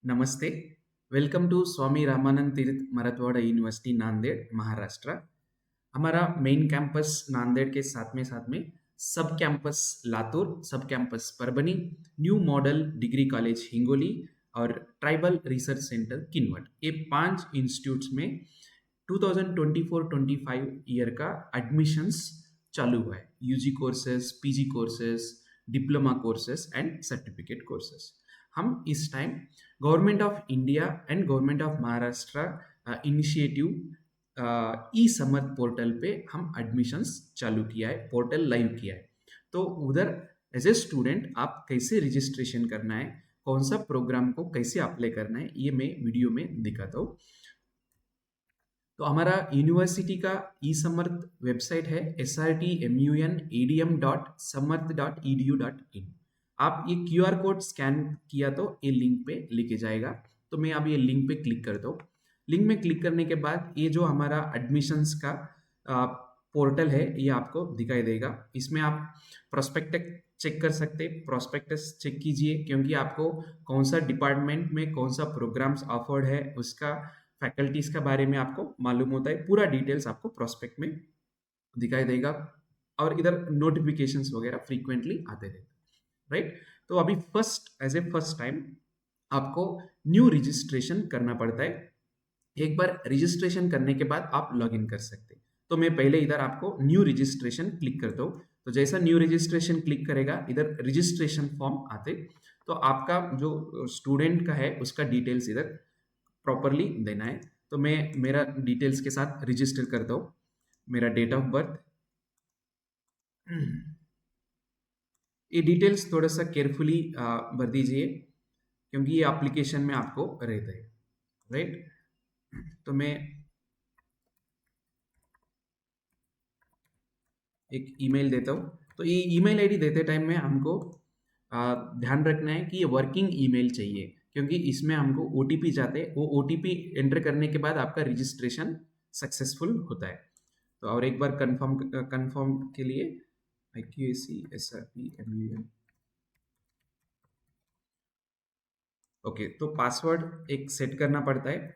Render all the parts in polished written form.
नमस्ते, welcome to Swami Ramanand तीर्थ Marathwada university Nanded Maharashtra. हमारा मेन कैंपस नांदेड़ के साथ में सब कैंपस लातूर, सब campus Parbhani, new model degree college Hingoli और ट्राइबल रिसर्च सेंटर किन्वट, ये 5 इंस्टीट्यूट्स में 2024-25 ईयर का एडमिशन्स चालू हुआ है। UG courses, PG courses, diploma courses and certificate courses. हम इस time government of India and government of Maharashtra initiative e Samarth portal पे हम एडमिशन्स चालू किया है, पोर्टल लाइव किया है। तो उधर एज ए स्टूडेंट आप कैसे रजिस्ट्रेशन करना है, कौन सा प्रोग्राम को कैसे अप्लाई करना है, ये मैं वीडियो में दिखाता हूँ। तो हमारा यूनिवर्सिटी का ई समर्थ वेबसाइट है srtmunadm.samarth.edu.in। आप ये क्यूआर कोड स्कैन किया तो ये लिंक पे लेके जाएगा। तो मैं अब ये लिंक पे क्लिक करता हूँ। लिंक में क्लिक करने के बाद ये जो हमारा एडमिशन्स का पोर्टल है ये आपको दिखाई देगा। इसमें आप प्रोस्पेक्टस चेक कर सकते, प्रोस्पेक्टस चेक कीजिए, क्योंकि आपको कौन सा डिपार्टमेंट में कौन सा प्रोग्राम्स ऑफर्ड है उसका फैकल्टीज का बारे में आपको मालूम होता है। पूरा डिटेल्स आपको प्रोस्पेक्ट में दिखाई देगा और इधर नोटिफिकेशंस वगैरह फ्रीक्वेंटली आते रहते हैं, राइट। तो अभी एज ए फर्स्ट टाइम आपको न्यू रजिस्ट्रेशन करना पड़ता है। एक बार रजिस्ट्रेशन करने के बाद आप लॉग इन कर सकते हैं। तो मैं पहले इधर आपको न्यू रजिस्ट्रेशन क्लिक करता हूँ। तो जैसा न्यू रजिस्ट्रेशन क्लिक करेगा इधर रजिस्ट्रेशन फॉर्म आते, तो आपका जो स्टूडेंट का है उसका डिटेल्स इधर प्रॉपरली देना है। तो मैं मेरा डिटेल्स के साथ रजिस्टर करता हूँ। मेरा डेट ऑफ बर्थ, ये डिटेल्स थोड़ा सा केयरफुली भर दीजिए, क्योंकि ये एप्लीकेशन में आपको रहता है, राइट। तो मैं एक ईमेल देता हूँ। तो ये ईमेल आईडी देते टाइम में हमको ध्यान रखना है कि ये वर्किंग ईमेल चाहिए, क्योंकि इसमें हमको ओटीपी जाते हैं। वो ओटीपी एंटर करने के बाद आपका रजिस्ट्रेशन सक्सेसफुल होता है। तो और एक बार कंफर्म के लिए IQAC ओके। तो पासवर्ड एक सेट करना पड़ता है।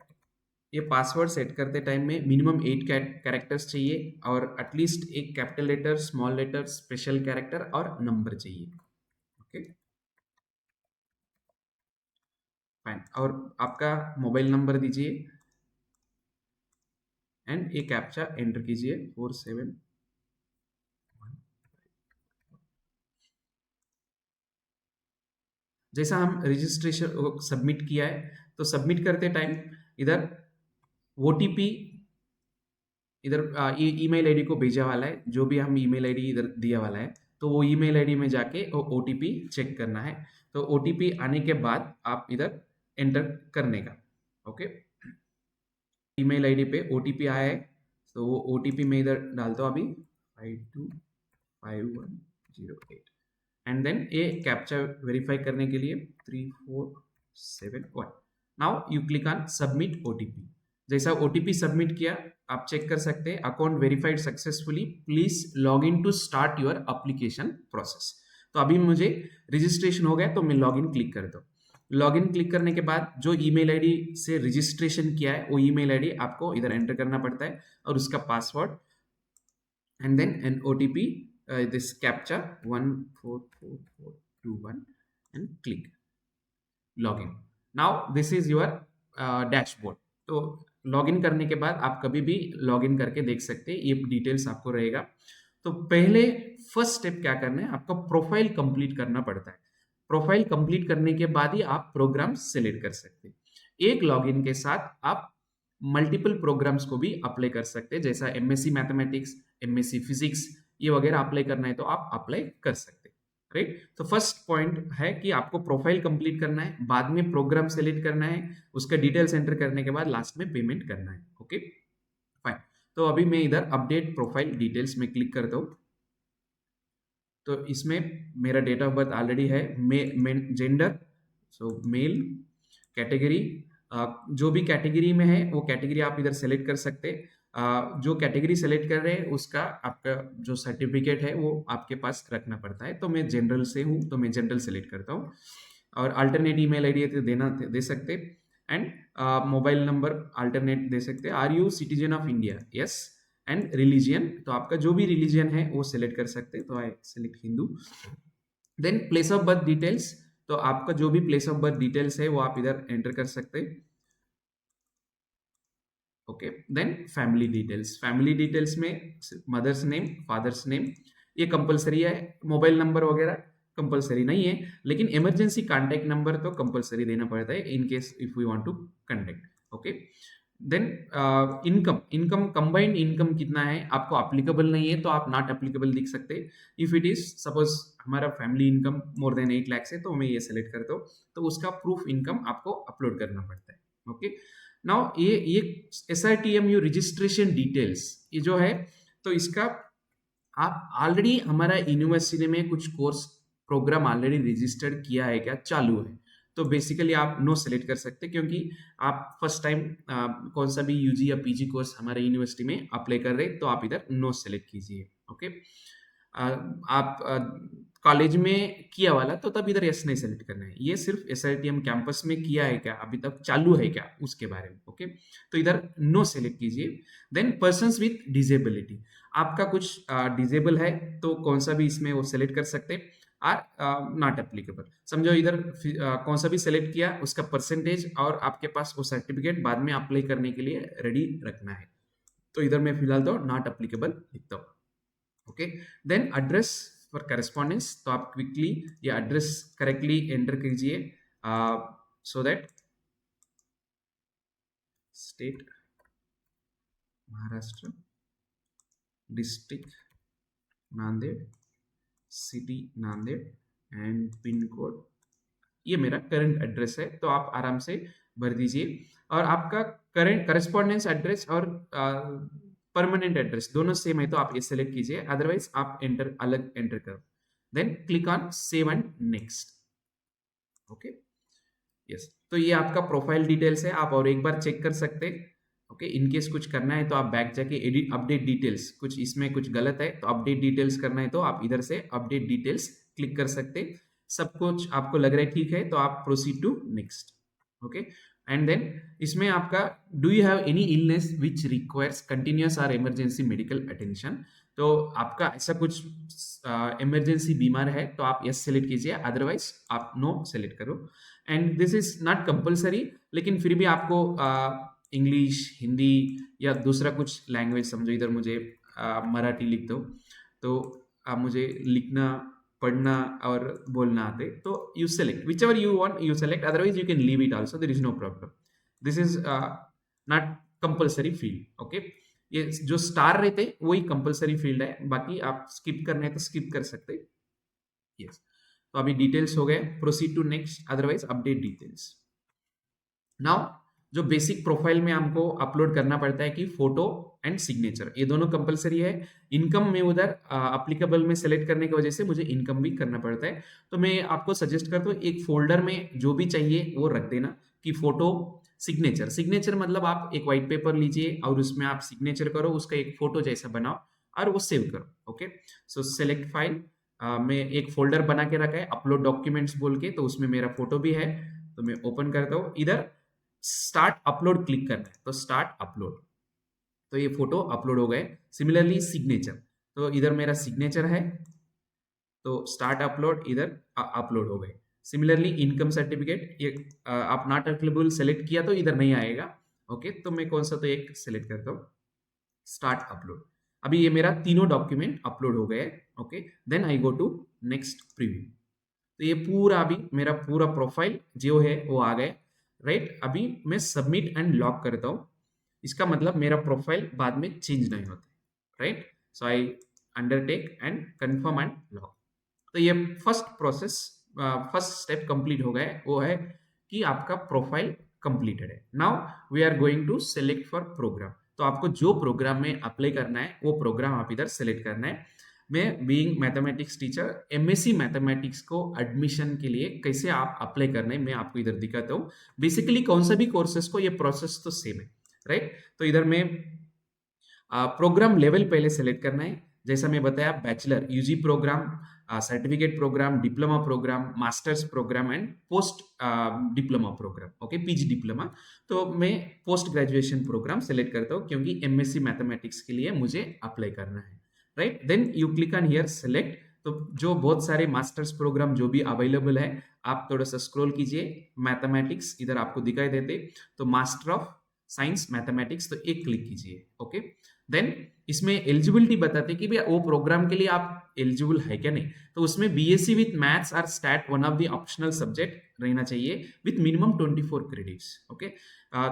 ये पासवर्ड सेट करते टाइम में मिनिमम 8 कैरेक्टर्स चाहिए और एटलीस्ट एक capital letter, small letter, special character और नंबर चाहिए। Okay, fine. और आपका मोबाइल नंबर दीजिए एंड ये कैप्चा एंटर कीजिए 47। जैसा हम रजिस्ट्रेशन सबमिट किया है, तो सबमिट करते टाइम इधर ओटीपी इधर ईमेल आईडी को भेजा वाला है। जो भी हम ईमेल आईडी इधर दिया वाला है, तो वो ईमेल आईडी में जाके वो ओटीपी चेक करना है। तो ओटीपी आने के बाद आप इधर एंटर करने का। ओके, ईमेल आईडी पे ओटीपी आया है, तो वो ओटीपी में इधर डालता हूँ अभी 525108 एंड देन ये कैप्चा वेरीफाई करने के लिए 3471। Now you click on submit OTP. जैसा ओटीपी सबमिट किया आप चेक कर सकते हैं account verified successfully, please log in to start your application process. तो अभी मुझे रजिस्ट्रेशन हो गया, तो मैं लॉग इन क्लिक करता हूँ। लॉग इन क्लिक करने के बाद जो ईमेल आईडी से रजिस्ट्रेशन किया है वो ईमेल आईडी आपको इधर एंटर करना पड़ता है और उसका password and then an OTP this captcha 144421 and click login. Now this is your dashboard. तो लॉगिन करने के बाद आप कभी भी लॉगिन करके देख सकते हैं, ये डिटेल्स आपको रहेगा। तो पहले फर्स्ट स्टेप क्या करना है, आपका प्रोफाइल कंप्लीट करना पड़ता है। प्रोफाइल कंप्लीट करने के बाद ही आप प्रोग्राम सेलेक्ट कर सकते हैं। एक लॉगिन के साथ आप मल्टीपल प्रोग्राम्स को भी अप्लाई कर सकते हैं, जैसा एमएससी मैथमेटिक्स, एमएससी फिजिक्स, ये वगैरह अप्लाई करना है तो आप अप्लाई कर सकते हैं, राइट। तो फर्स्ट पॉइंट है कि आपको प्रोफाइल कंप्लीट करना है, बाद में प्रोग्राम सेलेक्ट करना है, उसका डिटेल्स एंटर करने के बाद लास्ट में पेमेंट करना है। Okay, fine. तो अभी मैं इधर अपडेट प्रोफाइल डिटेल्स में क्लिक करता हूँ। तो इसमें मेरा डेट ऑफ बर्थ ऑलरेडी है, जेंडर सो मेल, कैटेगरी जो भी कैटेगरी में है वो कैटेगरी आप इधर सेलेक्ट कर सकते हैं। जो कैटेगरी सेलेक्ट कर रहे हैं उसका आपका जो सर्टिफिकेट है वो आपके पास रखना पड़ता है। तो मैं जनरल से हूँ तो मैं जनरल सेलेक्ट करता हूँ। और अल्टरनेट ईमेल आईडी तो दे सकते, एंड मोबाइल नंबर अल्टरनेट दे सकते। Are you citizen of India, yes, and religion, तो आपका जो भी रिलीजियन है वो सिलेक्ट कर सकते, तो I select Hindu. Then place of birth details, तो आपका जो भी प्लेस ऑफ बर्थ डिटेल्स है वो आप इधर एंटर कर सकते। ओके, देन फैमिली डिटेल्स में मदर्स नेम, फादर्स नेम, ये कंपलसरी है। मोबाइल नंबर वगैरह कंपलसरी नहीं है, लेकिन इमरजेंसी कांटेक्ट नंबर तो कंपलसरी देना पड़ता है in case if we want to contact. Okay, then income combined income कितना है आपको अप्लीकेबल नहीं है तो आप नॉट अप्लीकेबल लिख सकते। इफ इट इज सपोज हमारा family income more than 8 lakh है तो मैं ये सेलेक्ट करता हूँ, तो उसका प्रूफ इनकम आपको अपलोड करना पड़ता है। ओके, नाउ ये SRTMU रजिस्ट्रेशन डिटेल्स ये जो है, तो इसका आप ऑलरेडी हमारा यूनिवर्सिटी में कुछ कोर्स प्रोग्राम ऑलरेडी रजिस्टर्ड किया है क्या, चालू है, तो बेसिकली आप नो सेलेक्ट कर सकते, क्योंकि आप फर्स्ट टाइम कौन सा भी यूजी या पीजी कोर्स हमारे यूनिवर्सिटी में अप्लाई कर रहे तो आप इधर नो सेलेक्ट कीजिए। ओके, आप कॉलेज में किया वाला तो तब इधर यस नहीं सेलेक्ट करना है, ये सिर्फ SRTM कैंपस में किया है क्या, अभी तक चालू है क्या, उसके बारे में। ओके, तो इधर नो सेलेक्ट कीजिए। देन पर्सन्स विथ डिजेबिलिटी, आपका कुछ डिजेबल है तो कौन सा भी इसमें वो सेलेक्ट कर सकते, आर नॉट एप्लीकेबल। समझो इधर कौन सा भी सेलेक्ट किया उसका परसेंटेज और आपके पास वो सर्टिफिकेट बाद में अप्लाई करने के लिए रेडी रखना है, तो इधर मैं फिलहाल तो नॉट एप्लीकेबल लिखता हूँ। Okay, then address for correspondence, तो आप क्विकली ये एड्रेस करेक्टली एंटर कीजिए, so that state Maharashtra, district Nanded, city Nanded, and pin code, ये मेरा करंट एड्रेस है, तो आप आराम से भर दीजिए। और आपका करंट करेस्पॉन्डेंस एड्रेस और परमानेंट एड्रेस दोनों सेम है तो आप ये सेलेक्ट कीजिए, अदरवाइज आप अलग एंटर करो। Then click on save and next. Okay, yes, तो ये आपका प्रोफाइल डिटेल्स है, आप और एक बार चेक कर सकते। ओके, इनकेस कुछ करना है तो आप बैक जाके एडिट अपडेट डिटेल्स, कुछ इसमें कुछ गलत है तो अपडेट डिटेल्स करना है तो आप इधर से अपडेट डिटेल्स क्लिक कर सकते। सब कुछ आपको लग रहा है ठीक है तो आप proceed to next. Okay, and then इसमें आपका do you have any illness which requires continuous और इमरजेंसी मेडिकल अटेंशन, तो आपका ऐसा कुछ इमरजेंसी बीमार है तो आप यस सेलेक्ट कीजिए, अदरवाइज आप नो सेलेक्ट करो। And this is not compulsory, लेकिन फिर भी आपको इंग्लिश, हिंदी या दूसरा कुछ लैंग्वेज, समझो इधर मुझे मराठी लिख दो तो मुझे लिखना, पढ़ना और बोलना आते, तो you select whichever you want, you select, otherwise you can leave it also, there is no problem. This is not compulsory field. Okay, ये जो स्टार रहते वही कंपलसरी फील्ड है, बाकी आप स्किप करना है तो स्किप कर सकते। यस, तो अभी डिटेल्स हो गए, proceed to next, otherwise update details. Now जो बेसिक प्रोफाइल में हमको अपलोड करना पड़ता है कि फोटो एंड सिग्नेचर, ये दोनों कंपलसरी है। इनकम में उधर अप्लीकेबल में सेलेक्ट करने की वजह से मुझे इनकम भी करना पड़ता है, तो मैं आपको सजेस्ट करता हूँ एक फोल्डर में जो भी चाहिए वो रख देना, कि फोटो सिग्नेचर मतलब आप एक व्हाइट पेपर लीजिए और उसमें आप सिग्नेचर करो, उसका एक फोटो जैसा बनाओ और वो सेव करो। ओके, सो सेलेक्ट फाइल, मैं एक फोल्डर बना के रखा है अपलोड डॉक्यूमेंट्स बोल के, तो उसमें मेरा फोटो भी है, तो मैं ओपन करता हूँ। इधर स्टार्ट अपलोड क्लिक करना है, तो स्टार्ट अपलोड, तो ये फोटो अपलोड हो गए। सिमिलरली सिग्नेचर, तो इधर मेरा सिग्नेचर है तो स्टार्ट अपलोड, इधर अपलोड हो गए। सिमिलरली इनकम सर्टिफिकेट, ये आप नॉट अवेलेबल सेलेक्ट किया तो इधर नहीं आएगा। ओके, तो मैं कौन सा तो एक सेलेक्ट करता हूँ, स्टार्ट अपलोड। अभी ये मेरा तीनों डॉक्यूमेंट अपलोड हो गए। Okay, then I go to next preview, तो ये पूरा अभी मेरा पूरा प्रोफाइल जो है वो आ गए। राइट, अभी मैं सबमिट एंड लॉक करता हूँ, इसका मतलब मेरा प्रोफाइल बाद में चेंज नहीं होता। Right, so I undertake and confirm and lock, तो ये फर्स्ट स्टेप कंप्लीट हो गए, वो है कि आपका प्रोफाइल कंप्लीटेड है। Now we are going to select for program, तो आपको जो प्रोग्राम में अप्लाई करना है वो प्रोग्राम आप इधर सेलेक्ट करना है। मैं being mathematics teacher, MSc mathematics को एडमिशन के लिए कैसे आप अप्लाई करना है मैं आपको इधर दिखाता हूँ। बेसिकली कौन सा भी कोर्सेस को ये प्रोसेस तो सेम है। राइट, तो इधर में प्रोग्राम लेवल पहले सेलेक्ट करना है, जैसा मैं बताया bachelor UG program certificate program, diploma program, masters program and post diploma program, okay, PG diploma. तो मैं पोस्ट ग्रेजुएशन प्रोग्राम सेलेक्ट करता हूँ क्योंकि एमएससी मैथमेटिक्स के लिए मुझे अप्लाई करना है, right. Then you click on here select. तो जो बहुत सारे मास्टर्स प्रोग्राम जो भी अवेलेबल है, आप थोड़ा सा स्क्रॉल कीजिए, मैथमेटिक्स इधर आपको दिखाई देते, तो मास्टर ऑफ साइंस मैथमेटिक्स, तो एक क्लिक कीजिए, ओके। देन इसमें एलिजिबिलिटी बताते कि भैया वो प्रोग्राम के लिए आप एलिजिबल है क्या नहीं। तो उसमें बीएससी विथ मैथ्स और stat one of the optional subject रहना चाहिए विथ मिनिमम 24 क्रेडिट्स, ओके।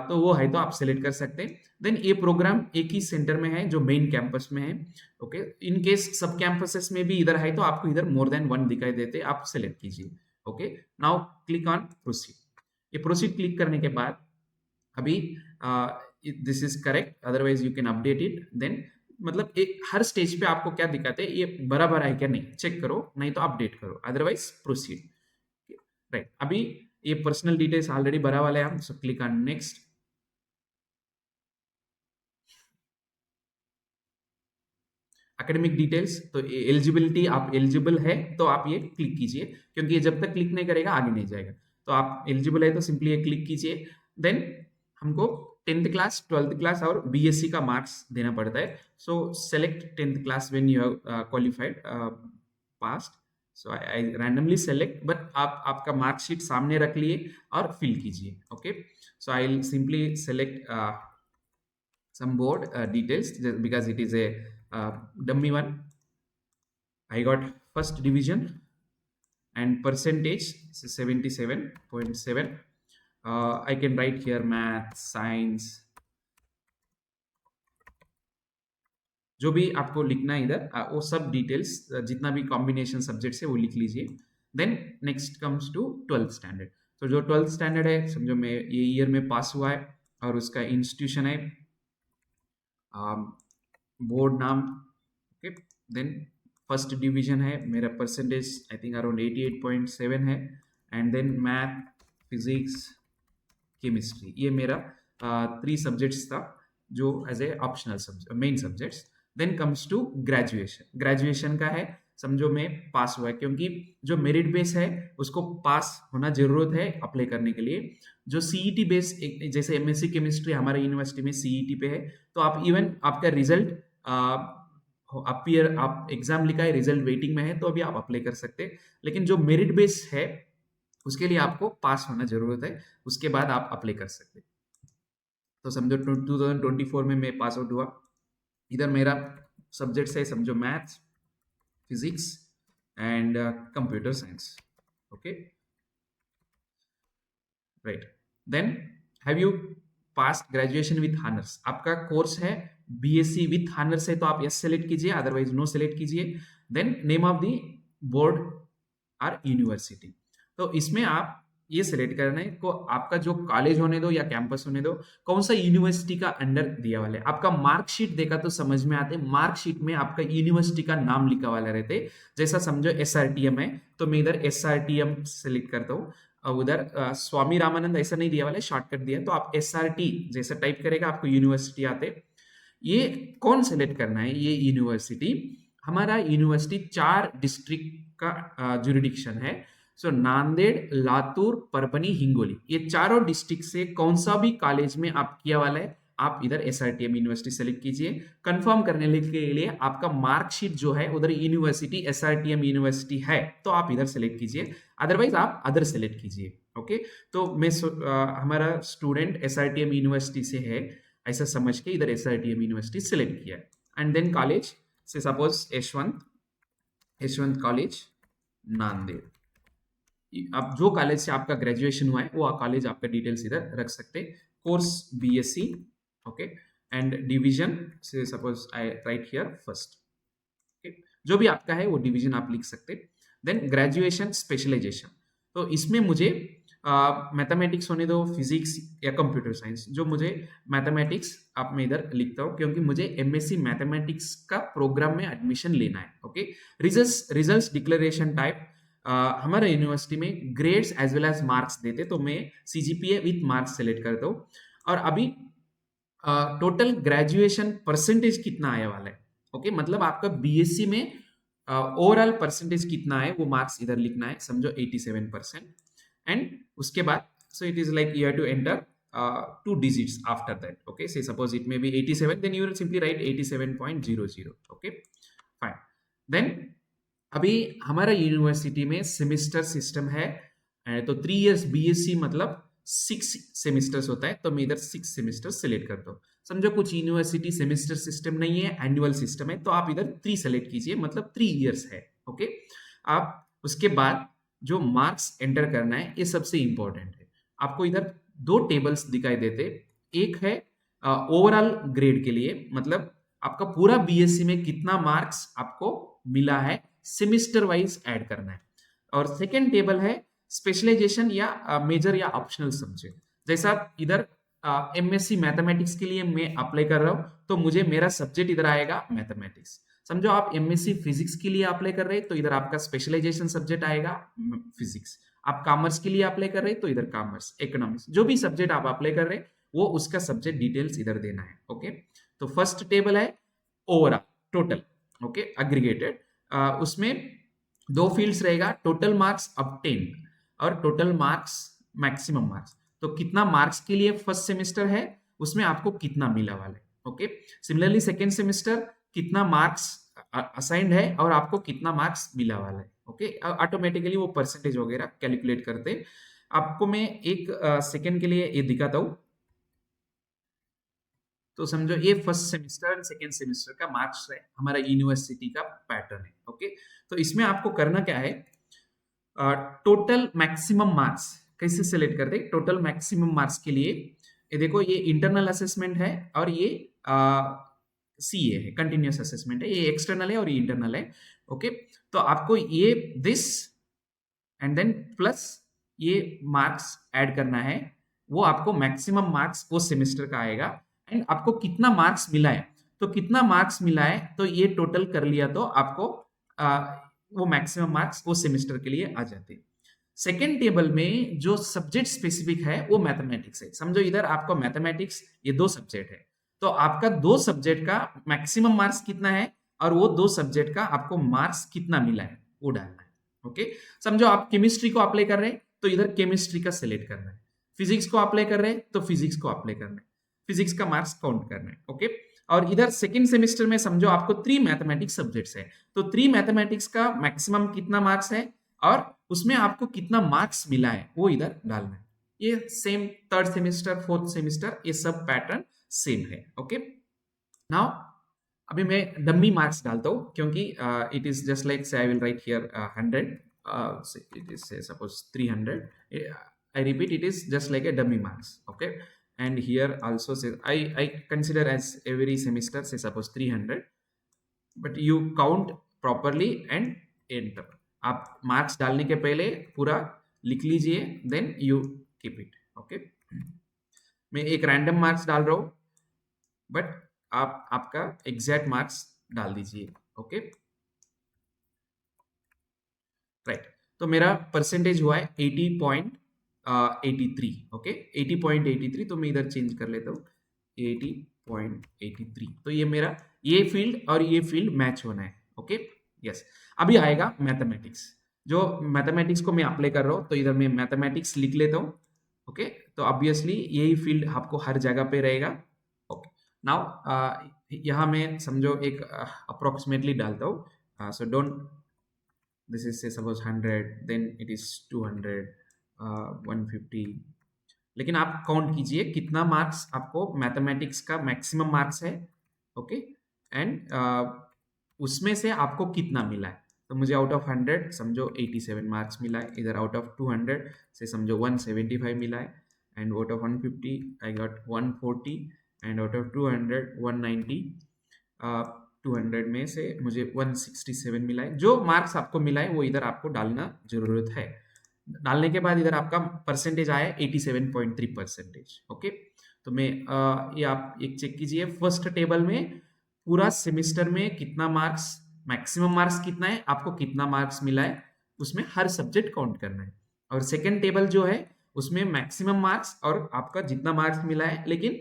तो वो है तो आप सेलेक्ट कर सकते हैं। देन ये प्रोग्राम एक ही सेंटर में है जो मेन कैंपस में है, ओके। इन केस सब कैंपसेस में भी इधर है तो आपको इधर मोर देन वन दिखाई देते, आप सेलेक्ट कीजिए, okay. Now click on proceed. ये प्रोसीड क्लिक करने के बाद अभी this is correct, otherwise you can update it. Then मतलब एक हर स्टेज पे आपको क्या दिखाते हैं, ये बराबर है क्या नहीं चेक करो, नहीं तो अपडेट करो, अदरवाइज प्रोसीड, राइट। अभी ये पर्सनल डिटेल्स ऑलरेडी भरा वाले हैं, so click on next. Academic details, तो एलिजिबिलिटी, आप एलिजिबल है तो आप ये क्लिक कीजिए, क्योंकि ये जब तक क्लिक नहीं करेगा आगे नहीं जाएगा। तो आप एलिजिबल है तो सिंपली ये क्लिक कीजिए। देन हमको 10th क्लास, 12th क्लास और बीएससी का मार्क्स देना पड़ता है। सो select 10th class when you have qualified past. So I randomly select, but आप आपका मार्कशीट सामने रख लिए और फिल कीजिए, okay. So I will simply select some board details just because it is a dummy one. I got first division and percentage 77.7. I can write here math, science, जो भी आपको लिखना है इधर वो सब डिटेल्स, जितना भी कॉम्बिनेशन सब्जेक्ट्स है वो लिख लीजिए। Then next comes to 12th standard. तो जो 12th स्टैंडर्ड है, समझो मैं ये ईयर में पास हुआ है और उसका इंस्टीट्यूशन है, बोर्ड नाम, ओके। देन फर्स्ट डिवीजन है, मेरा परसेंटेज आई थिंक अराउंड 88.7 है। And then math, physics, chemistry, ये मेरा 3 सब्जेक्ट्स था जो as a optional subject, main subjects. Then comes to graduation. Graduation का है, समझो मैं पास हुआ है, क्योंकि जो मेरिट बेस है उसको पास होना जरूरत है अप्लाई करने के लिए। जो सीईटी बेस, जैसे एमएससी केमिस्ट्री हमारे यूनिवर्सिटी में सीईटी पे है, तो आप इवन आपका रिजल्ट आप एग्जाम लिखा है, रिजल्ट वेटिंग में है, तो अभी आप अप्लाई कर सकते हैं। लेकिन जो मेरिट बेस है उसके लिए आपको पास होना जरूरत है, उसके बाद आप अप्लाई कर सकते हैं। तो समझो 2024 में मैं पास आउट हुआ, इधर मेरा सब्जेक्ट्स है समझो maths, physics and computer science, okay, right. Then have you passed graduation with honours? आपका कोर्स है बीएससी विथ ऑनर्स है तो आप यस सेलेक्ट कीजिए, अदरवाइज नो सेलेक्ट कीजिए। Then name of the board और यूनिवर्सिटी, तो इसमें आप ये सिलेक्ट करना है को आपका जो कॉलेज होने दो या कैंपस होने दो, कौन सा यूनिवर्सिटी का अंडर दिया वाला है। आपका मार्कशीट देखा तो समझ में आते, मार्कशीट में आपका यूनिवर्सिटी का नाम लिखा वाला रहते। जैसा समझो एसआरटीएम है तो मैं इधर एसआरटीएम सेलेक्ट करता हूँ, उधर स्वामी रामानंद ऐसा नहीं दिया वाला है, शॉर्टकट दिया, तो आप एसआरटी जैसा टाइप करेगा आपको यूनिवर्सिटी आते। ये कौन सेलेक्ट करना है, ये यूनिवर्सिटी, हमारा यूनिवर्सिटी 4 डिस्ट्रिक्ट का जुरिडिक्शन है। सो नांदेड़, लातूर, परभनी, हिंगोली, ये चारों डिस्ट्रिक्ट से कौन सा भी कॉलेज में आप किया वाला है, आप इधर एसआरटीएम यूनिवर्सिटी सेलेक्ट कीजिए। कंफर्म करने के लिए आपका मार्कशीट जो है उधर यूनिवर्सिटी एसआरटीएम यूनिवर्सिटी है तो आप इधर सेलेक्ट कीजिए, अदरवाइज आप अदर सेलेक्ट कीजिए, ओके। तो मैं हमारा स्टूडेंट एसआरटीएम यूनिवर्सिटी से है ऐसा समझ के इधर एसआरटीएम यूनिवर्सिटी सेलेक्ट किया। एंड देन कॉलेज से सपोज यशवंत कॉलेज नांदेड़, आप जो कॉलेज से आपका ग्रेजुएशन हुआ है वो कॉलेज आपका डिटेल्स इधर रख सकते। Course BSc, okay, and division से suppose I write here first, okay, जो भी आपका है वो डिवीजन आप लिख सकते। देन ग्रेजुएशन स्पेशलाइजेशन, तो इसमें मुझे मैथमेटिक्स होने दो, फिजिक्स या कंप्यूटर साइंस, जो मुझे मैथमेटिक्स आप मैं इधर लिखता हूँ क्योंकि मुझे एमएससी मैथमेटिक्स का प्रोग्राम में एडमिशन लेना है, ओके। रिजल्ट्स डिक्लेरेशन टाइप, हमारे यूनिवर्सिटी में grades as well as marks देते, तो मैं सीजीपीए विथ मार्क्स सेलेक्ट करता हूँ। और अभी टोटल ग्रेजुएशन परसेंटेज कितना आया वाला है, ओके, मतलब आपका बीएससी में ओवरऑल परसेंटेज कितना है वो मार्क्स इधर लिखना है, समझो 87%. एंड उसके बाद so it is like you have to enter 2 digits after that. Okay, say suppose it may be 87, then you will simply write 87.00. Okay, fine. Then अभी हमारा यूनिवर्सिटी में सेमिस्टर सिस्टम है, तो 3 इयर्स बीएससी मतलब 6 semesters होता है, तो मैं इधर 6 सेमिस्टर सेलेक्ट करता हूँ. समझो कुछ यूनिवर्सिटी सेमिस्टर सिस्टम नहीं है, एनुअल सिस्टम है, तो आप इधर 3 सेलेक्ट कीजिए, मतलब 3 इयर्स है. ओके, आप उसके बाद जो मार्क्स एंटर करना है ये सबसे इंपॉर्टेंट है. आपको इधर 2 टेबल्स दिखाई देते. एक है ओवरऑल ग्रेड के लिए, मतलब आपका पूरा बीएससी में कितना मार्क्स आपको मिला है सेमिस्टर वाइज ऐड करना है. और सेकेंड टेबल है स्पेशलाइजेशन या मेजर या ऑप्शनल सब्जेक्ट. जैसा इधर एमएससी मैथमेटिक्स के लिए मैं अप्लाई कर रहा हूं, तो मुझे मेरा सब्जेक्ट इधर आएगा मैथमेटिक्स. समझो आप एमएससी फिजिक्स के लिए अप्लाई कर रहे हैं, तो इधर आपका स्पेशलाइजेशन सब्जेक्ट आएगा फिजिक्स. आप कॉमर्स के लिए अप्लाई कर रहे हैं, तो इधर कॉमर्स, इकोनॉमिक्स, जो भी सब्जेक्ट आप अप्लाई कर रहे हैं वो उसका सब्जेक्ट डिटेल्स इधर देना है. ओके, तो फर्स्ट टेबल है ओवरऑल टोटल. Okay, aggregated. उसमें 2 फील्ड्स रहेगा, टोटल मार्क्स ऑब्टेन और टोटल मार्क्स मैक्सिमम मार्क्स. तो कितना मार्क्स के लिए फर्स्ट सेमेस्टर है, उसमें आपको कितना मिला वाला है. ओके, सिमिलरली सेकेंड सेमेस्टर कितना मार्क्स असाइंड है और आपको कितना मार्क्स मिला वाला है. ओके, ऑटोमेटिकली वो परसेंटेज वगैरह कैलकुलेट करते. आपको मैं एक सेकेंड के लिए ये दिखाता हूँ. तो समझो ये first semester and second semester का मार्क्स है, हमारा यूनिवर्सिटी का पैटर्न है. ओके, तो इसमें आपको करना क्या है, टोटल मैक्सिमम मार्क्स कैसे सेलेक्ट करते हैं. टोटल मैक्सिमम मार्क्स के लिए ये देखो, ये इंटरनल असेसमेंट है और ये सीए है, कंटिन्यूअस असेसमेंट है. ये एक्सटर्नल है और ये इंटरनल है. ओके, तो आपको ये दिस एंड देन प्लस ये मार्क्स ऐड करना है, वो आपको मैक्सिमम मार्क्स वो सेमेस्टर का आएगा. एंड आपको कितना मार्क्स मिला है, तो कितना मार्क्स मिला है तो ये टोटल कर लिया तो आपको वो मैक्सिमम मार्क्स वो सेमेस्टर के लिए आ जाते. सेकेंड टेबल में जो सब्जेक्ट स्पेसिफिक है वो मैथमेटिक्स है. समझो इधर आपको मैथमेटिक्स ये 2 सब्जेक्ट है, तो आपका 2 सब्जेक्ट का मैक्सिमम मार्क्स कितना है और वो 2 सब्जेक्ट का आपको मार्क्स कितना मिला है वो डालना है. ओके, समझो आप केमिस्ट्री को अप्लाई कर रहे हैं, तो इधर केमिस्ट्री का सिलेक्ट करना है. फिजिक्स को अप्लाई कर रहे हैं, तो फिजिक्स को अप्लाई करना है, फिजिक्स का मार्क्स काउंट करना है. ओके, और इधर सेकेंड सेमेस्टर में समझो आपको 3 मैथमेटिक्स सब्जेक्ट्स है, तो 3 मैथमेटिक्स का मैक्सिमम कितना मार्क्स है और उसमें आपको कितना मार्क्स मिला है वो इधर डालना है. ये same third semester, fourth semester, ये सब पैटर्न सेम है. ओके, नाउ अभी मैं डमी मार्क्स डालता हूँ, क्योंकि इट इज जस्ट लाइक से I will write here 100, it is से suppose 300. I repeat, it is just like a dummy marks. Okay, and here also say I consider as every semester say suppose 300, but you count properly and enter. आप marks डालने के पहले पूरा लिख लीजिए, then you keep it. Okay, मैं एक random marks डाल रहा हूँ, बट आप आपका एग्जैक्ट मार्क्स डाल दीजिए. Okay, right. तो मेरा परसेंटेज हुआ है 80.83. ओके, 80.83. तो मैं इधर चेंज कर लेता हूँ 80.83. तो ये मेरा ये फील्ड और ये फील्ड मैच होना है. Okay, yes. अभी आएगा मैथमेटिक्स. जो मैथमेटिक्स को मैं अप्लाई कर रहा हूँ, तो इधर मैं मैथमेटिक्स लिख लेता हूँ. ओके, तो ऑब्वियसली यही फील्ड आपको हर जगह पे रहेगा. ओके, नाउ यहाँ मैं समझो एक अप्रोक्सीमेटली डालता हूँ. So don't, this is say suppose 100, then it is 200, 150. लेकिन आप काउंट कीजिए कितना मार्क्स आपको मैथमेटिक्स का मैक्सिमम मार्क्स है. ओके, एंड उसमें से आपको कितना मिला है. तो मुझे आउट ऑफ 100 समझो 87 मार्क्स मिला है. इधर आउट ऑफ 200 से समझो 175 मिला है. And out of 150 I got 140. And out of 200 190. 200 में से मुझे 167 मिला है. जो मार्क्स आपको मिला है वो इधर आपको डालना जरूरत है. डालने के बाद इधर आपका परसेंटेज आया 87.3%. ओके, तो मैं ये आप एक चेक कीजिए. फर्स्ट टेबल में पूरा सेमेस्टर में कितना मार्क्स, मैक्सिमम मार्क्स कितना है, आपको कितना मार्क्स मिला है, उसमें हर सब्जेक्ट काउंट करना है. और सेकेंड टेबल जो है उसमें मैक्सिमम मार्क्स और आपका जितना मार्क्स मिला है, लेकिन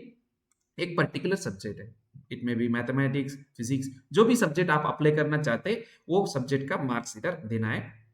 एक पर्टिकुलर सब्जेक्ट है. इट में भी मैथमेटिक्स, फिजिक्स, जो भी सब्जेक्ट आप अप्लाई करना चाहते हैं वो सब्जेक्ट का मार्क्स इधर देना है।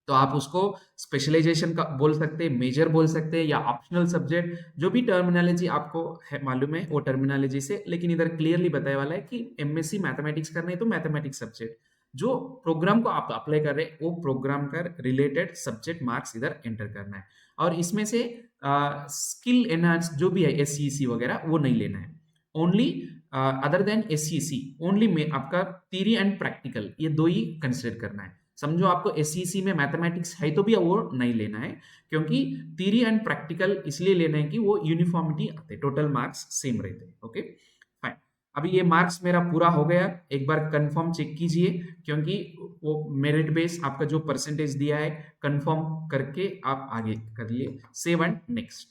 तो आप उसको स्पेशलाइजेशन का बोल सकते हैं, मेजर बोल सकते हैं, या ऑप्शनल सब्जेक्ट, जो भी टर्मिनोलॉजी आपको है मालूम है वो टर्मिनोलॉजी से, लेकिन इधर क्लियरली बताया वाला है कि एमएससी मैथमेटिक्स करना है तो मैथमेटिक्स सब्जेक्ट, जो प्रोग्राम को आप अप्लाई कर रहे हैं वो प्रोग्राम का रिलेटेड सब्जेक्ट मार्क्स इधर एंटर करना है। और इसमें से स्किल एनहांस जो भी है एससीसी वगैरह वो नहीं लेना है। Only other than SCC only में आपका थियरी एंड प्रैक्टिकल ये दो ही कंसिडर करना है। समझो आपको एससीसी में मैथमेटिक्स है तो भी वो नहीं लेना है, क्योंकि थियरी एंड प्रैक्टिकल इसलिए लेना है कि वो यूनिफॉर्मिटी आते, टोटल मार्क्स सेम रहते। Okay fine. अभी ये मार्क्स मेरा पूरा हो गया, एक बार कंफर्म चेक कीजिए, क्योंकि वो मेरिट बेस आपका जो परसेंटेज दिया है कंफर्म करके आप आगे कर लिए सेव एंड नेक्स्ट।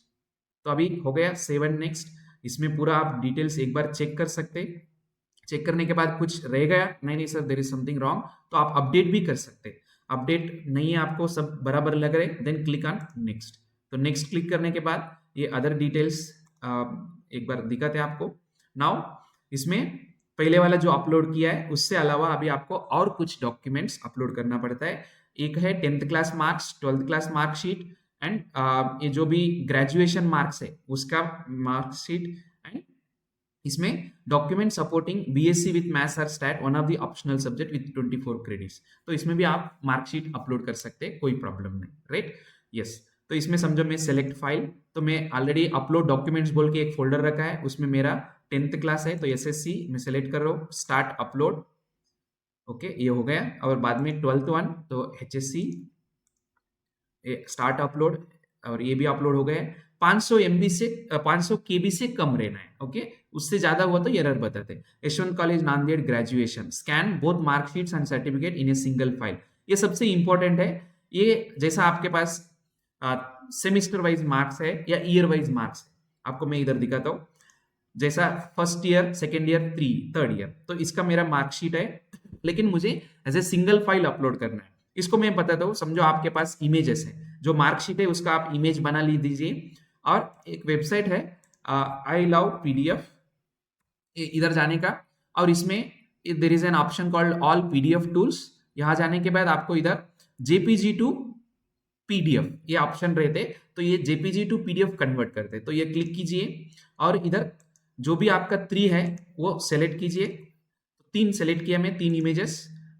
तो अभी हो गया सेव एंड नेक्स्ट। इसमें पूरा आप डिटेल्स एक बार चेक कर सकते हैं। चेक करने के बाद कुछ रह गया, नहीं नहीं sir there is something wrong, तो आप अपडेट भी कर सकते हैं। अपडेट नहीं है आपको, सब बराबर लग रहे, देन क्लिक ऑन नेक्स्ट। तो नेक्स्ट क्लिक करने के बाद ये अदर डिटेल्स एक बार दिखाते हैं आपको। नाउ इसमें पहले वाला जो अपलोड किया है उससे अलावा अभी आपको और कुछ डॉक्यूमेंट्स अपलोड करना पड़ता है। एक है 10th class marks, 12th class marksheet and ये जो भी ग्रेजुएशन मार्क्स है उसका मार्कशीट, एंड इसमें document supporting BSc with maths और stat one of the optional subject with 24 credits. तो इसमें भी आप मार्कशीट अपलोड कर सकते हैं, कोई प्रॉब्लम नहीं, राइट। यस, तो इसमें समझो मैं सेलेक्ट फाइल, तो मैं ऑलरेडी अपलोड डॉक्यूमेंट्स बोल के एक फोल्डर रखा है, उसमें मेरा 10th क्लास है तो एसएससी मैं सेलेक्ट कर रहा हूँ, स्टार्ट अपलोड। ओके ये हो गया। और बाद में 12th वन तो एचएससी स्टार्ट अपलोड, और ये भी अपलोड हो गया। 500 MB से 500 KB से कम रहना है। ओके उससे ज्यादा हुआ तो एरर बताते। Yashwant college Nanded graduation, scan both marksheets and certificate in A single file. ये सबसे इंपॉर्टेंट है। ये जैसा आपके पास सेमिस्टर वाइज मार्क्स है या ईयर वाइज मार्क्स है, आपको मैं इधर दिखाता हूँ। जैसा first year, second year, third year, तो इसका मेरा मार्कशीट है, लेकिन मुझे as a single file upload करना है। इसको मैं बताता हूँ। समझो आपके पास इमेजेस है, जो मार्कशीट है उसका आप इमेज बना ली दीजिए, और एक वेबसाइट है आई लव पीडीएफ, इधर जाने का, और इसमें there is an option called all PDF tools. यहां जाने के बाद आपको इधर जेपीजी टू पीडीएफ ये ऑप्शन रहते, तो ये जेपीजी टू पीडीएफ कन्वर्ट करते, तो ये क्लिक कीजिए, और इधर जो भी आपका 3 है वो सेलेक्ट कीजिए। 3 सेलेक्ट किया मैं, 3 इमेजेस।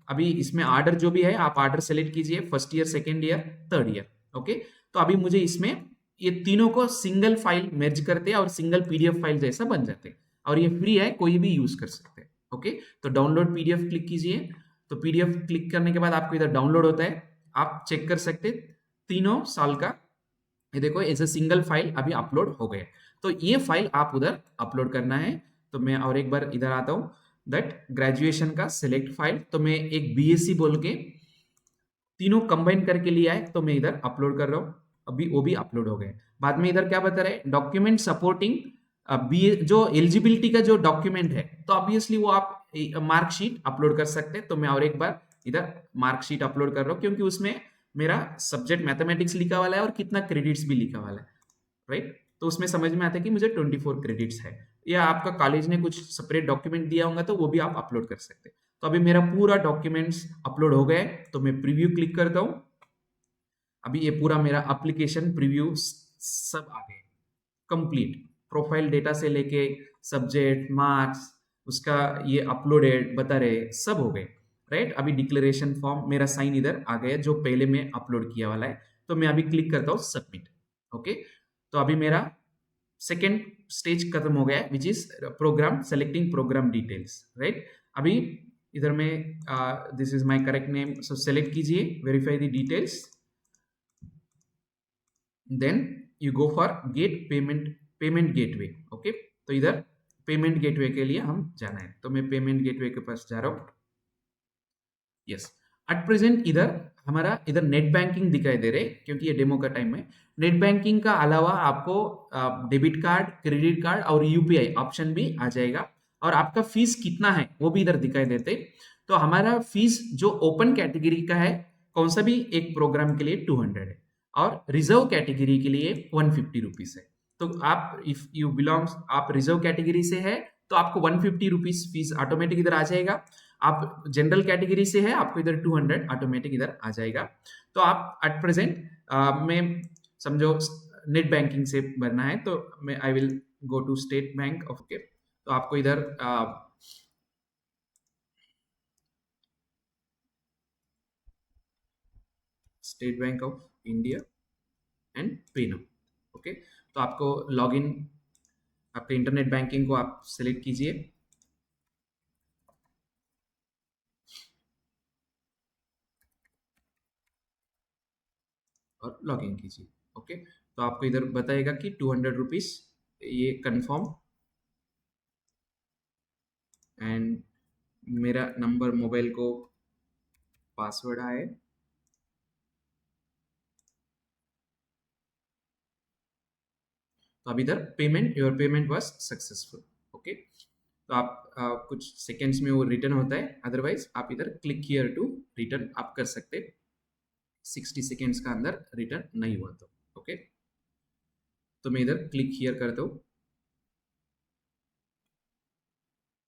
अभी इसमें ऑर्डर जो भी है आप ऑर्डर सेलेक्ट कीजिए, first year, second year, third year. Okay तो अभी मुझे इसमें ये तीनों को सिंगल फाइल मर्ज करते हैं और सिंगल पीडीएफ फाइल जैसा बन जाते हैं, और ये फ्री है, कोई भी यूज कर सकते हैं। ओके तो डाउनलोड पीडीएफ क्लिक कीजिए। तो पीडीएफ क्लिक करने के बाद आपको इधर डाउनलोड होता है, आप चेक कर सकते हैं। तीनों साल का ये देखो एज ए सिंगल फाइल अभी अपलोड हो गया। तो ये फाइल आप उधर अपलोड करना है। तो मैं और एक बार इधर आता हूँ, दैट ग्रेजुएशन का सिलेक्ट फाइल, तो मैं एक बीएससी बोल के तीनों कंबाइन करके लिया है, तो मैं इधर अपलोड कर रहा हूँ। अभी वो भी अपलोड हो गए। बाद में इधर क्या बता रहे हैं, डॉक्यूमेंट सपोर्टिंग जो एलिजिबिलिटी का जो डॉक्यूमेंट है, तो ऑब्वियसली वो आप मार्कशीट अपलोड कर सकते हैं। तो मैं और एक बार इधर मार्कशीट अपलोड कर रहा हूँ, क्योंकि उसमें मेरा सब्जेक्ट मैथमेटिक्स लिखा वाला है और कितना क्रेडिट्स भी लिखा वाला है, राइट। तो उसमें समझ में आता है कि मुझे 24 क्रेडिट्स है, या आपका कॉलेज ने कुछ सेपरेट डॉक्यूमेंट दिया होगा तो वो भी आप अपलोड कर सकते हैं। तो अभी मेरा पूरा डॉक्यूमेंट्स अपलोड हो गए, तो मैं प्रीव्यू क्लिक करता हूँ। अभी ये पूरा मेरा एप्लीकेशन प्रीव्यू सब आ गए कंप्लीट, प्रोफाइल डेटा से लेके सब्जेक्ट, मार्क्स, उसका ये अपलोडेड बता रहे, सब हो गए, राइट। अभी डिक्लेरेशन फॉर्म मेरा साइन इधर आ गया जो पहले मैं अपलोड किया वाला है। तो मैं अभी क्लिक करता हूँ सबमिट। ओके तो अभी मेरा सेकेंड स्टेज खत्म हो गया, which is program selecting program details, right. अभी इधर में this is my correct name, so select कीजिए, verify the details, then you go for get payment gateway. Okay तो इधर पेमेंट गेटवे के लिए हम जाना है, तो मैं पेमेंट गेटवे के पास जा रहा हूँ। यस एट प्रेजेंट इधर हमारा इधर नेट बैंकिंग दिखाई दे रहे, क्योंकि ये डेमो का टाइम है। नेट बैंकिंग का अलावा आपको डेबिट कार्ड, क्रेडिट कार्ड और यूपीआई ऑप्शन भी आ जाएगा, और आपका फीस कितना है वो भी इधर दिखाई देते। तो हमारा फीस जो ओपन कैटेगरी का है, कौन सा भी एक प्रोग्राम के लिए 200 है, और रिजर्व कैटेगरी के लिए 150 रुपीज है। तो आप इफ यू बिलोंग्स, आप रिजर्व कैटेगरी से है तो तो आपको 150 रुपीज फीस ऑटोमेटिक इधर आ जाएगा। आप जनरल कैटेगरी से है, आपको इधर 200 ऑटोमेटिक इधर आ जाएगा। तो आप एट प्रेजेंट में समझो नेट बैंकिंग से भरना है, तो मैं I will go to state bank of के। तो आपको इधर state bank of India and pay now. Okay, तो आपको लॉगिन, आपके इंटरनेट बैंकिंग को आप सेलेक्ट कीजिए और लॉगिन कीजिए। ओके, तो आपको इधर बताएगा कि 200 रुपीज, ये कंफर्म, एंड मेरा नंबर मोबाइल को पासवर्ड आए। तो अब इधर payment, your payment was successful. Okay, तो आप कुछ सेकेंड्स में वो रिटर्न होता है, अदरवाइज आप इधर क्लिक हियर टू रिटर्न आप कर सकते, 60 सेकेंड्स का अंदर रिटर्न नहीं हुआ तो। ओके, तो मैं इधर क्लिक हियर करता हूँ।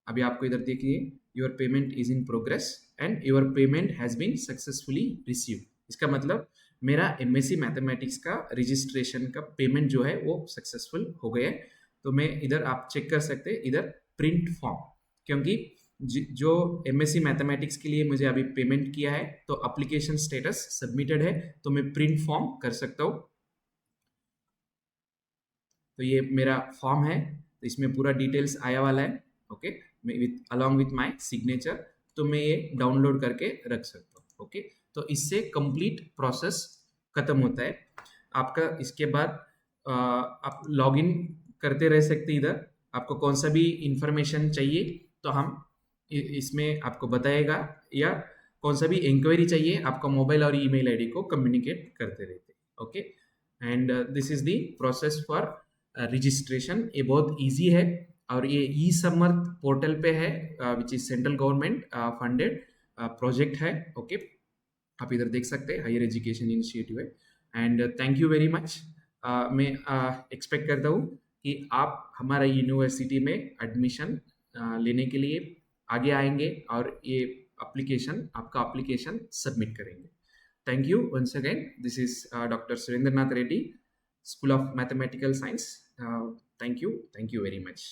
अभी आपको इधर देखिए, your payment is in progress and your payment has been successfully received. इसका मतलब मेरा एमएससी मैथमेटिक्स का रजिस्ट्रेशन का पेमेंट जो है वो सक्सेसफुल हो गया है। तो मैं इधर आप चेक कर सकते हैं इधर प्रिंट फॉर्म, क्योंकि जो एमएससी मैथमेटिक्स के लिए मुझे अभी पेमेंट किया है तो अप्लीकेशन स्टेटस सबमिटेड है, तो मैं प्रिंट फॉर्म कर सकता हूँ। तो ये मेरा फॉर्म है, तो इसमें पूरा डिटेल्स आया वाला है। Okay, with along with my signature, तो मैं ये डाउनलोड करके रख सकता हूँ। ओके, तो इससे कंप्लीट प्रोसेस खत्म होता है आपका। इसके बाद आप लॉगिन करते रह सकते, इधर आपको कौन सा भी इंफॉर्मेशन चाहिए तो हम इसमें आपको बताएगा, या कौन सा भी इंक्वायरी चाहिए आपका मोबाइल और ईमेल आईडी को कम्युनिकेट करते रहते। Okay, and this is the process for registration. ये बहुत इजी है और ये ई समर्थ पोर्टल पे है, which is central government funded project है। ओके, आप इधर देख सकते हैं, हायर एजुकेशन इनिशिएटिव है। And thank you very much. मैं एक्सपेक्ट करता हूँ कि आप हमारा यूनिवर्सिटी में एडमिशन लेने के लिए आगे आएंगे और ये एप्लीकेशन, आपका एप्लीकेशन सबमिट करेंगे। Thank you once again, this is doctor Surendra Nath Reddy, School of Mathematical Science. Thank you very much.